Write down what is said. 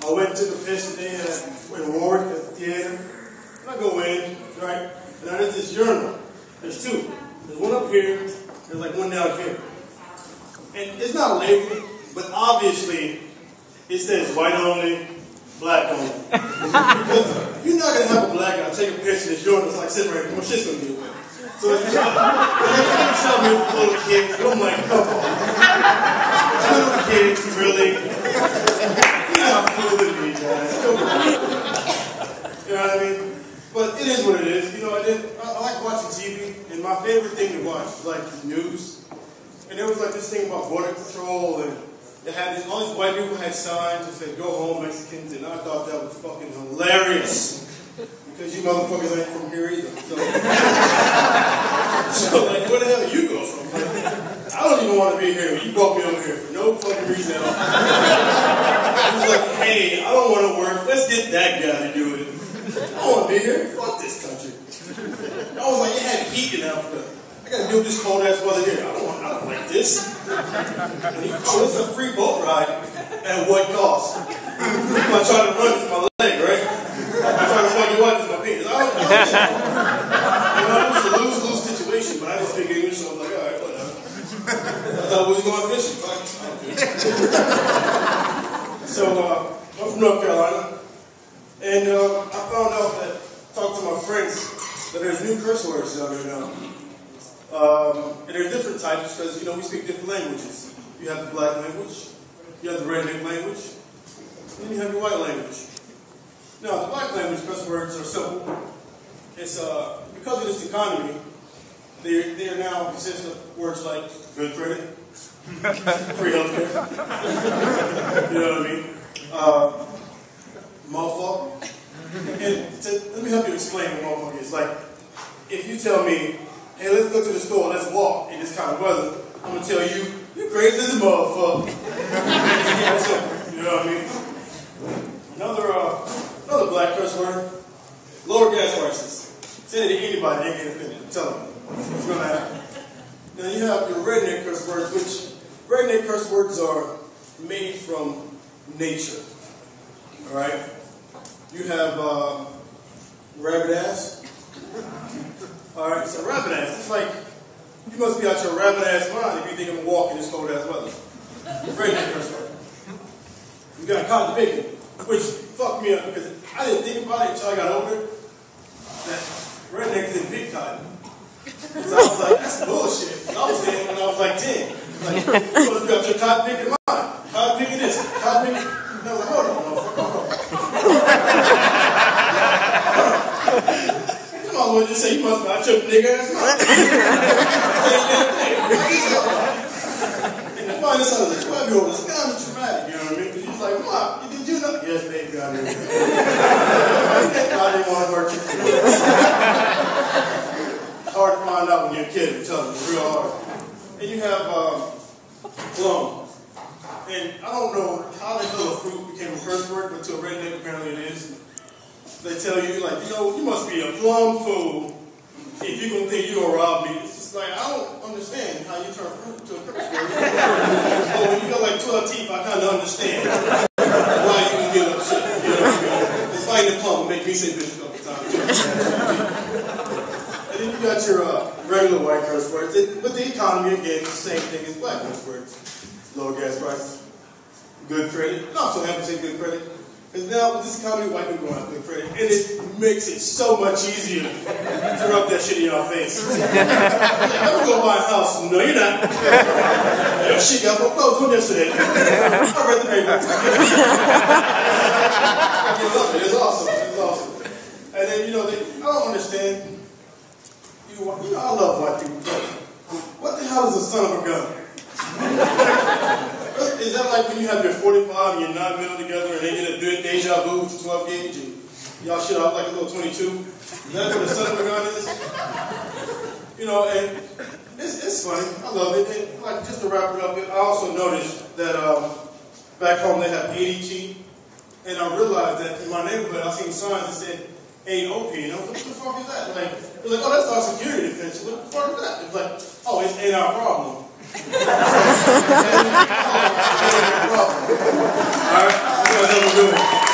I went and took a piss today in Warwick at the theater. And I go in, right? And I there's this urinal. There's two. There's one up here. There's like one down here. And it's not labeled, but obviously it says white only, black only. Because you're not gonna have a black guy take a piss in this urinal. It's like sitting right here. My shit's gonna be wet. So it's trying to tell me for little kids. I'm like, come on. Little kids, really? You're not fooling me, guys. Come on. You know what I mean? But it is what it is. You know, I like watching TV, and my favorite thing to watch is like the news. And there was like this thing about border patrol, and they had all these white people had signs that said, "Go home, Mexicans," and I thought that was fucking hilarious. Because you motherfuckers ain't from here either. So like, where the hell you go from? Like, I don't even want to be here. You brought me over here for no fucking reason at all. It was like, hey, I don't want to work. Let's get that guy to do it. I don't want to be here. Fuck this country. I was like, it had heat in Africa. I got to deal with this cold ass weather here. I don't like this. And he, it's a free boat ride at what cost? I try to run with my leg, right? I'm trying to fucking wipe with my penis. I was a lose-lose situation, but I didn't speak English, so I was like, alright, whatever. I thought we was going fishing. So, I'm from North Carolina, and I found out that, talked to my friends, that there's new curse words out there now. And there are different types, because, you know, we speak different languages. You have the black language, you have the redneck language, and then you have your white language. Now, the black language curse words are simple. It's because of this economy, they are now consist of words like good credit, free healthcare. You know what I mean? Motherfucker. And let me help you explain what motherfucker is. Like, if you tell me, hey, let's go to the store, let's walk in this kind of weather, I'm gonna tell you, you're crazy as a motherfucker. You know what I mean? Another black curse word, lower gas prices. Say it to anybody, they get offended. Tell them what's going to happen. Now you have your redneck curse words, which redneck curse words are made from nature. All right. You have rabbit ass. All right. So rabbit ass. It's like you must be out your rabbit ass mind if you think I'm gonna walk in this cold ass weather. Redneck curse word. You got cotton picking, which fucked me up because I didn't think about it until I got older. That rednecks didn't pick cotton. So I was like, that's bullshit. I was saying when I was like 10. Like, you must be out your cotton picking mind. Cotton picking this, cotton picking. And I was like, hold on, motherfucker, hold on. Come on, what you say? You must be out your nigga ass mind. And the finest son was like, 12-year-old is kind of traumatic, you know what I mean? Because he was like, Mom, did you know? Yes, baby, I knew. I didn't want to hurt you. It's hard to find out when you're a kid, I'm telling you, it's real hard. And you have plum. And I don't know how the hell a fruit became a curse word, but to a redneck apparently it is. They tell you, like, you know, you must be a plum fool if you're going to think you're going to rob me. It's just like, I don't understand how you turn fruit to a curse word. So when you got like 12 teeth, I kind of understand why you can get upset. You know what I mean? It's fighting the plum will make me say bitch a couple times. And then you got your regular white curse words. But the economy, again, is the same thing as black curse words. Lower gas prices, good credit. And also have to say good credit. Because now with this economy, white people don't have good credit. And it makes it so much easier to rub that shit in your face. I'm going to go buy a house. No, you're not. Your shit got foreclosed on yesterday. I read the paper. It's awesome. It's awesome. And then, you know, I don't understand. You know, I love white people. What the hell is a son of a gun? Is that like when you have your 45 and your 9mm together and they get a deja vu with your 12 gauge and y'all shit off like a little 22? Is that what a son of a gun is? You know, and it's funny. I love it. And like just to wrap it up, I also noticed that back home they have ADT, and I realized that in my neighborhood I seen signs that said AOP, and I was like, what the fuck is that? Like, it was like, oh, that's our security defense. What the fuck is that? It's like, oh, it ain't our problem. All right. good.